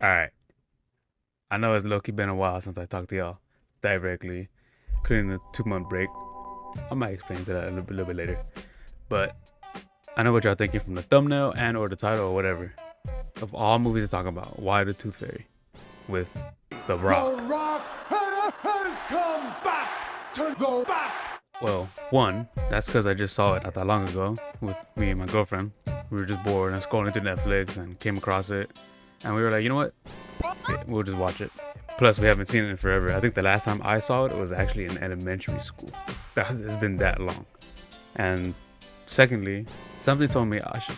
All right. I know it's low-key been a while since I talked to y'all directly, including the 2 month break. I might explain to that a little bit later. But I know what y'all thinking from the thumbnail and or the title or whatever. Of all movies to talk about, why the Tooth Fairy with The Rock? The Rock has come back to the back. Well, one, that's because I just saw it not that long ago with me and my girlfriend. We were just bored and scrolling through Netflix and came across it. And we were like, you know what? We'll just watch it. Plus, we haven't seen it in forever. I think the last time I saw it was actually in elementary school. It's been that long. And secondly, something told me I should,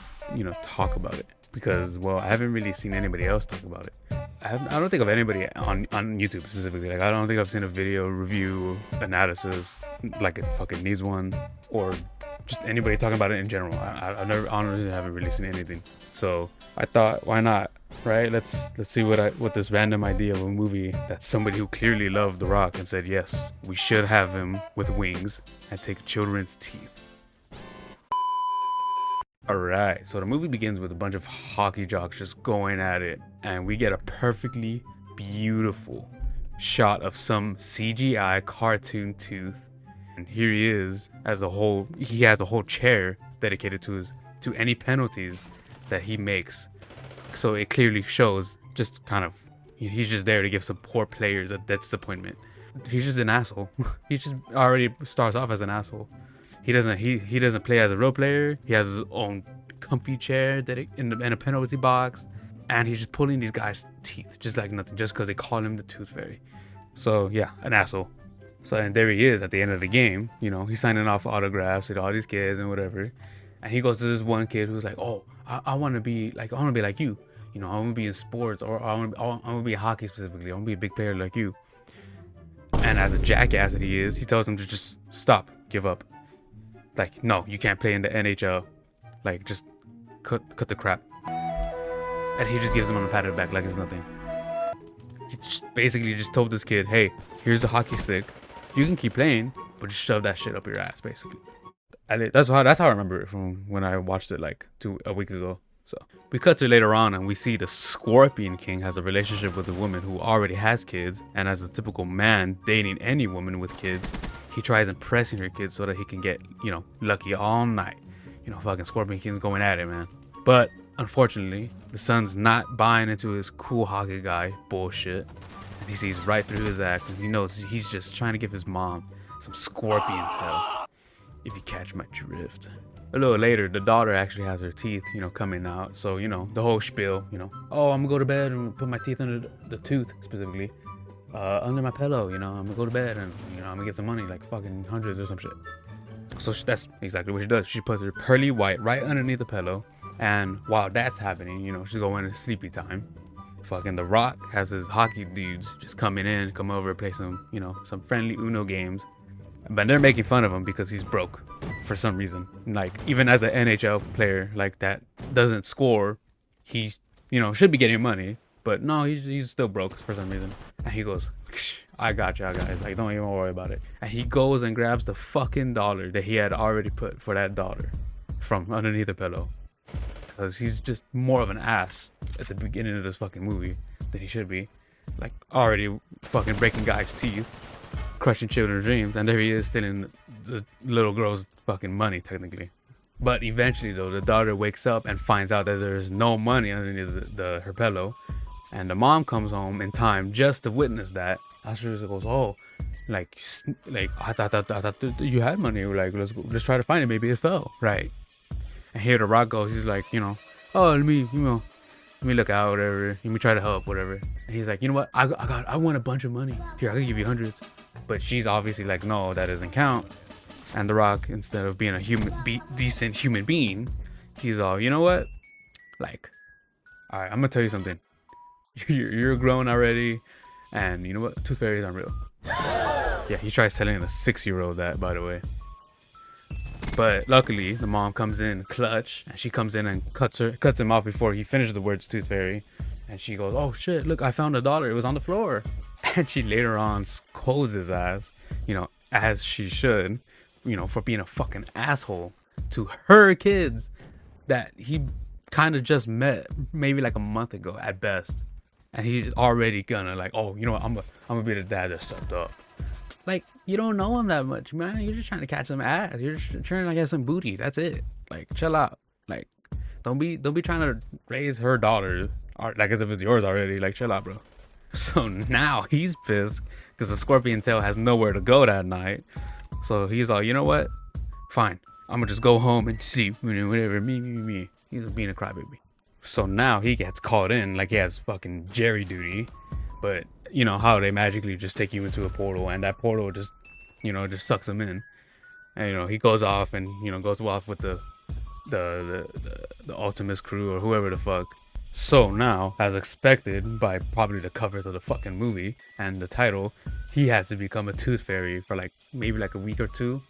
talk about it because, well, I haven't really seen anybody else talk about it. I don't think of anybody on YouTube specifically. Like, I don't think I've seen a video review analysis like it fucking needs one, or just anybody talking about it in general. I never honestly haven't really seen anything. So I thought, why not? Right? Let's see what this random idea of a movie that somebody who clearly loved The Rock and said yes, we should have him with wings and take children's teeth. Alright, so the movie begins with a bunch of hockey jocks just going at it, and we get a perfectly beautiful shot of some CGI cartoon tooth. And here he is he has a whole chair dedicated to any penalties that he makes. So it clearly shows just kind of he's just there to give some poor players a disappointment. He's just an asshole. He just already starts off as an asshole. He doesn't play as a real player. He has his own comfy chair in a penalty box, and he's just pulling these guys' teeth just like nothing, just because they call him the Tooth Fairy. So yeah, an asshole. So and there he is at the end of the game. He's signing off autographs to all these kids and whatever. And he goes to this one kid who's like, "Oh, I want to be like you. I want to be in sports, or I want to be in hockey specifically. I want to be a big player like you." And as a jackass that he is, he tells him to just stop, give up. Like, no, you can't play in the NHL. Like, just cut the crap. And he just gives him on the pat on the back like it's nothing. He basically just told this kid, hey, here's a hockey stick. You can keep playing, but just shove that shit up your ass, basically. And that's how I remember it from when I watched it like a week ago. So we cut to later on and we see the Scorpion King has a relationship with a woman who already has kids, and as a typical man dating any woman with kids, he tries impressing her kids so that he can get, lucky all night. Fucking Scorpion King's going at it, man. But unfortunately, the son's not buying into his cool hockey guy bullshit, and he sees right through his acts, and he knows he's just trying to give his mom some scorpion tail, if you catch my drift. A little later, the daughter actually has her teeth, coming out. So, the whole spiel, oh, I'm gonna go to bed and put my teeth under the tooth, specifically, under my pillow, I'm gonna go to bed and, I'm gonna get some money, like fucking hundreds or some shit. So that's exactly what she does. She puts her pearly white right underneath the pillow. And while that's happening, she's going into sleepy time. Fucking The Rock has his hockey dudes just come over, play some, some friendly Uno games. But they're making fun of him because he's broke for some reason. Like, even as an NHL player like that doesn't score, he, should be getting money. But no, he's still broke for some reason. And he goes, I got y'all guys. Like, don't even worry about it. And he goes and grabs the fucking dollar that he had already put for that daughter from underneath the pillow. Because he's just more of an ass at the beginning of this fucking movie than he should be. Like, already fucking breaking guys' teeth, crushing children's dreams, and there he is stealing the little girl's fucking money, technically. But eventually, though, the daughter wakes up and finds out that there's no money underneath her pillow, and the mom comes home in time just to witness that. Asher goes, "Oh, like I thought you had money. Like, let's try to find it. Maybe it fell, right?" And here The Rock goes, he's like, "Oh, let me look out, whatever. Let me try to help, whatever." And he's like, "You know what? I want a bunch of money. Here, I can give you hundreds." But she's obviously like, "No, that doesn't count." And The Rock, instead of being a decent human being, he's all, "You know what? Like, all right, I'm gonna tell you something. You're grown already, and you know what? Tooth fairies aren't real." Yeah, he tries telling a 6-year-old that, by the way. But luckily, the mom comes in clutch, and she comes in and cuts him off before he finishes the words Tooth Fairy. And she goes, "Oh shit, look, I found a dollar. It was on the floor." And she later on scolds his ass, as she should, for being a fucking asshole to her kids that he kind of just met maybe like a month ago at best. and he's already gonna like, oh, you know what, I'm gonna be the dad that stepped up. Like, you don't know him that much, man. You're just trying to catch some ass. You're just trying to get some booty. That's it. Like, chill out. Like, don't be trying to raise her daughter like as if it's yours already. Like, chill out, bro. So now he's pissed because the scorpion tail has nowhere to go that night. So he's like, you know what? Fine. I'm gonna just go home and sleep. Whatever. Me. He's being a crybaby. So now he gets called in like he has fucking Jerry duty. But you know how they magically just take you into a portal, and that portal just, just sucks him in. And he goes off and goes off with the Ultimus crew or whoever the fuck. So now, as expected by probably the covers of the fucking movie and the title, he has to become a tooth fairy for like maybe like a week or two,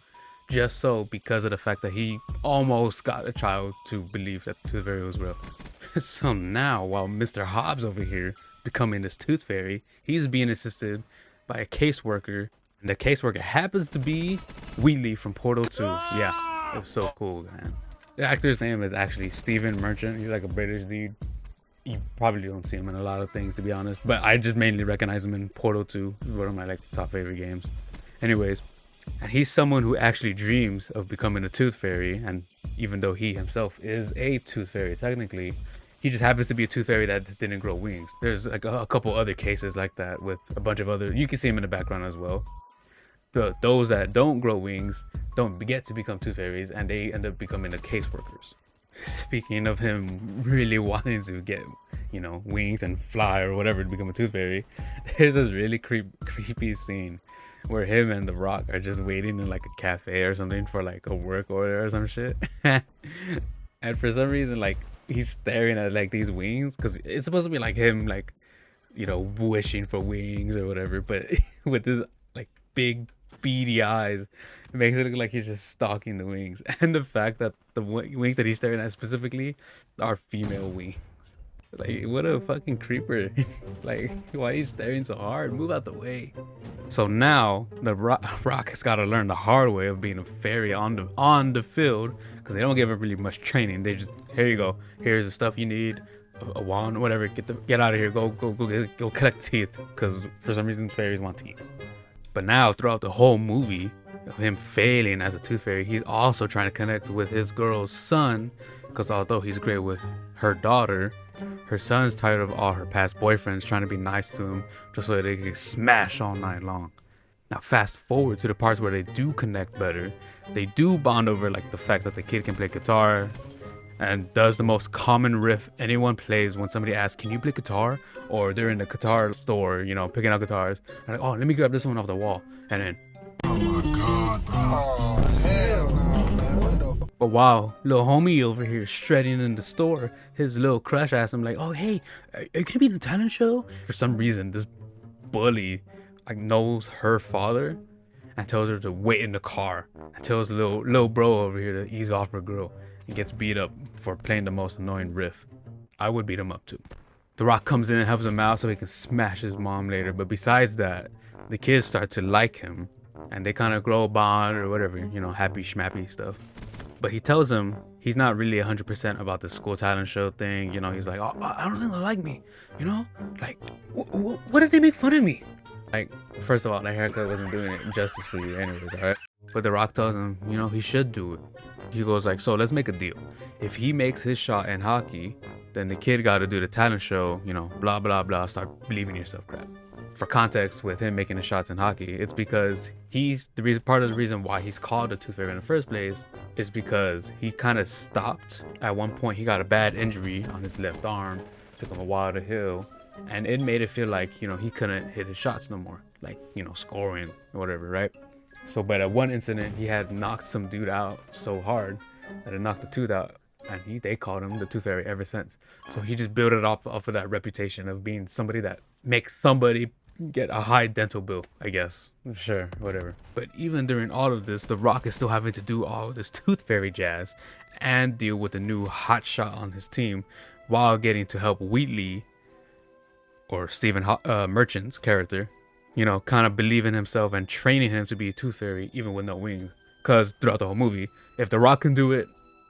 just so because of the fact that he almost got a child to believe that the tooth fairy was real. So now, while Mr. Hobbs over here becoming this tooth fairy, he's being assisted by a caseworker, and the caseworker happens to be Wheatley from Portal 2. Yeah, it was so cool, man. The actor's name is actually Stephen Merchant. He's like a British dude. You probably don't see him in a lot of things, to be honest, but I just mainly recognize him in Portal 2, one of my like top favorite games. Anyways, and he's someone who actually dreams of becoming a tooth fairy, and even though he himself is a tooth fairy technically, he just happens to be a tooth fairy that didn't grow wings. There's like a couple other cases like that with a bunch of other, you can see him in the background as well. Those that don't grow wings don't get to become tooth fairies, and they end up becoming the caseworkers. Speaking of him really wanting to get, wings and fly or whatever to become a tooth fairy, there's this really creepy scene where him and The Rock are just waiting in like a cafe or something for like a work order or some shit. And for some reason, like, he's staring at like these wings because it's supposed to be like him, like, wishing for wings or whatever, but with this like big beady eyes, it makes it look like he's just stalking the wings. And the fact that the wings that he's staring at specifically are female wings. Like, what a fucking creeper. Like, why are you staring so hard? Move out the way. So now the Rock has got to learn the hard way of being a fairy on the field, because they don't give him really much training. They just, here you go, here's the stuff you need, a wand, whatever. Get out of here. Go collect teeth, because for some reason fairies want teeth. But now, throughout the whole movie of him failing as a tooth fairy, he's also trying to connect with his girl's son, because although he's great with her daughter, her son's tired of all her past boyfriends trying to be nice to him just so that they can smash all night long. Now fast forward to the parts where they do connect better. They do bond over like the fact that the kid can play guitar and does the most common riff anyone plays when somebody asks, can you play guitar? Or they're in the guitar store, picking out guitars, and like, oh, let me grab this one off the wall, and then, Oh my god, bro. Oh, hell no, man. What the fuck? but while little homie over here shredding in the store, his little crush asks him like, oh, hey, are you gonna be in the talent show? For some reason, this bully like knows her father and tells her to wait in the car, and tells little bro over here to ease off her girl, and gets beat up for playing the most annoying riff. I would beat him up too. The Rock comes in and helps him out so he can smash his mom later, but besides that, the kids start to like him, and they kind of grow a bond or whatever, happy schmappy stuff. But he tells him he's not really 100% about the school talent show thing. He's like, oh, I don't think they'll like me. Like, what if they make fun of me? Like, first of all, that haircut wasn't doing it justice for you anyways, alright? But The Rock tells him, he should do it. He goes like, so let's make a deal. If he makes his shot in hockey, then the kid got to do the talent show, blah, blah, blah, start believing yourself crap. For context, with him making the shots in hockey, it's because part of the reason why he's called a tooth fairy in the first place is because he kind of stopped. At one point, he got a bad injury on his left arm, took him a while to heal, and it made it feel like, he couldn't hit his shots no more, like, scoring or whatever, right? So, but at one incident, he had knocked some dude out so hard that it knocked the tooth out, and they called him the Tooth Fairy ever since. So he just built it off of that reputation of being somebody that makes somebody get a high dental bill, I guess. Sure, whatever. But even during all of this, The Rock is still having to do all this Tooth Fairy jazz and deal with a new hotshot on his team while getting to help Wheatley, or Stephen Merchant's character, kind of believe in himself and training him to be a tooth fairy even with no wings. Because throughout the whole movie, if The Rock can do it,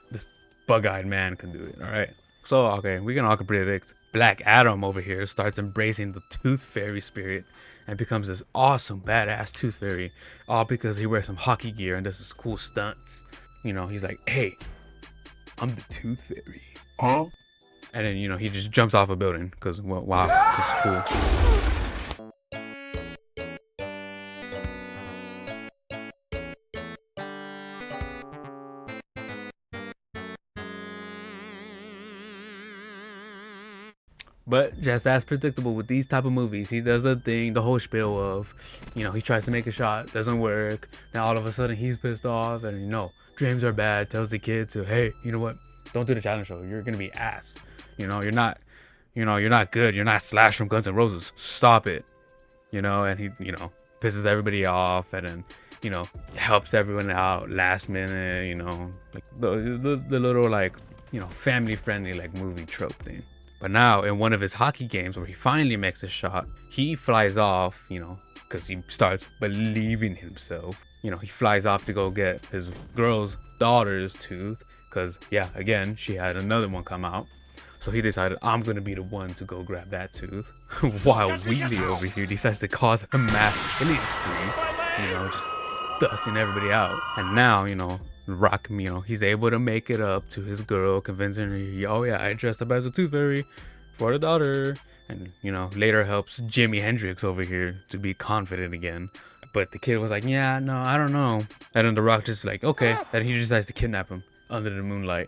this bug-eyed man can do it, alright? So, okay, we can all predict Black Adam over here starts embracing the Tooth Fairy spirit and becomes this awesome badass Tooth Fairy, all because he wears some hockey gear and does his cool stunts. You know, he's like, hey, I'm the Tooth Fairy. Huh? And then, you know, he just jumps off a building because, well, wow, it's cool. But just as predictable with these type of movies, he does the thing, the whole spiel of, you know, he tries to make a shot, doesn't work. Then all of a sudden he's pissed off and, you know, dreams are bad, tells the kid to, hey, you know what? Don't do the talent show. You're going to be ass. You know, you're not good. You're not Slash from Guns N' Roses. Stop it. You know, and he, you know, pisses everybody off and then, you know, helps everyone out last minute, you know, like the little, like, you know, family friendly, like, movie trope thing. But now, in one of his hockey games where he finally makes a shot, he flies off, you know, because he starts believing himself. You know, he flies off to go get his girl's daughter's tooth, because, yeah, again, she had another one come out. So he decided, I'm going to be the one to go grab that tooth. While Wheatley over here decides to cause a mass killing spree, you know, just dusting everybody out. And now, you know, Rock, you know, he's able to make it up to his girl, convincing her, oh yeah, I dressed up as a Tooth Fairy for the daughter. And, you know, later helps Jimi Hendrix over here to be confident again. But the kid was like, yeah, no, I don't know. And then the Rock just like, okay. And he decides to kidnap him under the moonlight.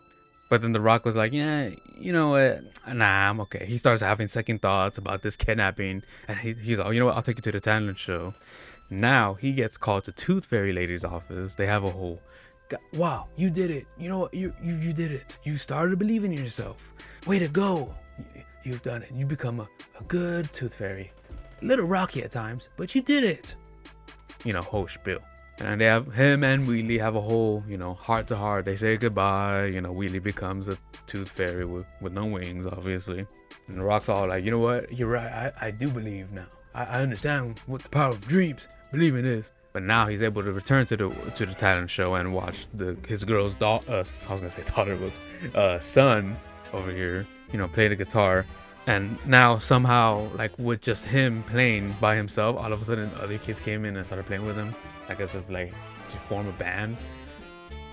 But then the Rock was like, yeah, you know what? Nah, I'm okay. He starts having second thoughts about this kidnapping. And he's like, you know what? I'll take you to the talent show. Now he gets called to Tooth Fairy Lady's office. They have a whole, wow, you did it. You know what? You did it. You started believing in yourself. Way to go. You've done it. You become a good Tooth Fairy. A little rocky at times, but you did it. You know, whole spiel. And they have him and Wheatley have a whole, you know, heart to heart. They say goodbye. You know, Wheatley becomes a Tooth Fairy with no wings, obviously. And the Rock's all like, you know what? You're right. I do believe now. I understand what the power of dreams. Believing is. But now he's able to return to the talent show and watch his girl's daughter. I was gonna say daughter, but son over here, you know, play the guitar. And now somehow, like with just him playing by himself, all of a sudden other kids came in and started playing with him, I guess, of like to form a band.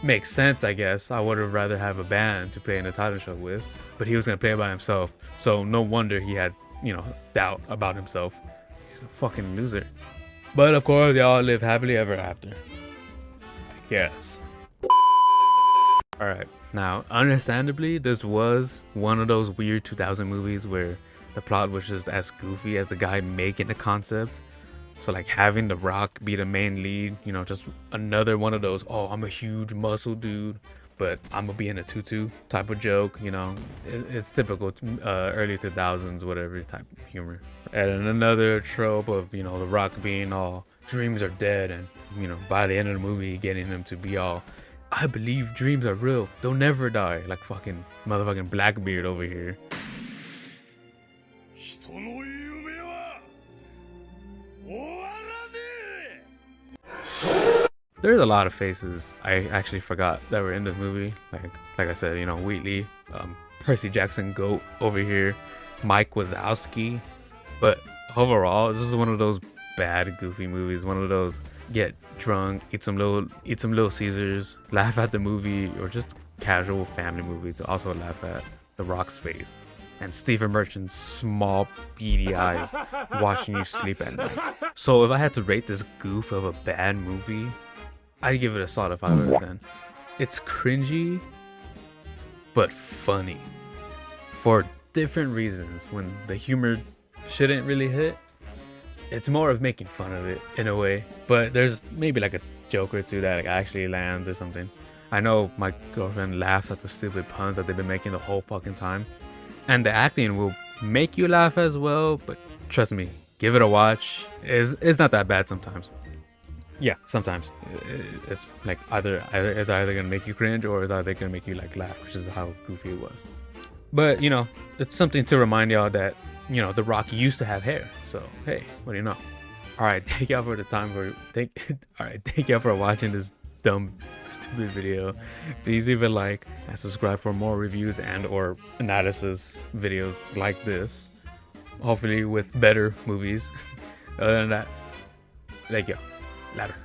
Makes sense, I guess. I would have rather have a band to play in the talent show with, but he was gonna play by himself. So no wonder he had, you know, doubt about himself. He's a fucking loser. But of course, they all live happily ever after, I guess. Alright, now, understandably, this was one of those weird 2000 movies where the plot was just as goofy as the guy making the concept. So, like, having The Rock be the main lead, you know, just another one of those, oh, I'm a huge muscle dude, but I'm gonna be in a tutu type of joke, you know. It's typical early 2000s, whatever type of humor. And another trope of, you know, The Rock being all, dreams are dead, and, you know, by the end of the movie, getting him to be all, I believe dreams are real. They'll never die. Like fucking motherfucking Blackbeard over here. There's a lot of faces I actually forgot that were in this movie. Like I said, you know, Wheatley, Percy Jackson Goat over here, Mike Wazowski. But overall, this is one of those bad, goofy movies. One of those get drunk, eat some little Caesars, laugh at the movie, or just casual family movie to also laugh at The Rock's face and Stephen Merchant's small beady eyes watching you sleep at night. So if I had to rate this goof of a bad movie, I'd give it a solid 5 out of 10. It's cringy, but funny for different reasons. When the humor shouldn't really hit, it's more of making fun of it in a way, but there's maybe like a joke or two that like actually lands or something. I know my girlfriend laughs at the stupid puns that they've been making the whole fucking time, and the acting will make you laugh as well. But trust me, give it a watch. It's not that bad sometimes. Yeah, sometimes it's like it's either gonna make you cringe or it's either gonna make you like laugh, which is how goofy it was. But you know, it's something to remind y'all that, you know, The Rock used to have hair. So hey, what do you know? All right, thank y'all for the time for thank y'all for watching this dumb, stupid video. Please leave a like and subscribe for more reviews and or analysis videos like this. Hopefully with better movies. Other than that, thank you. Later.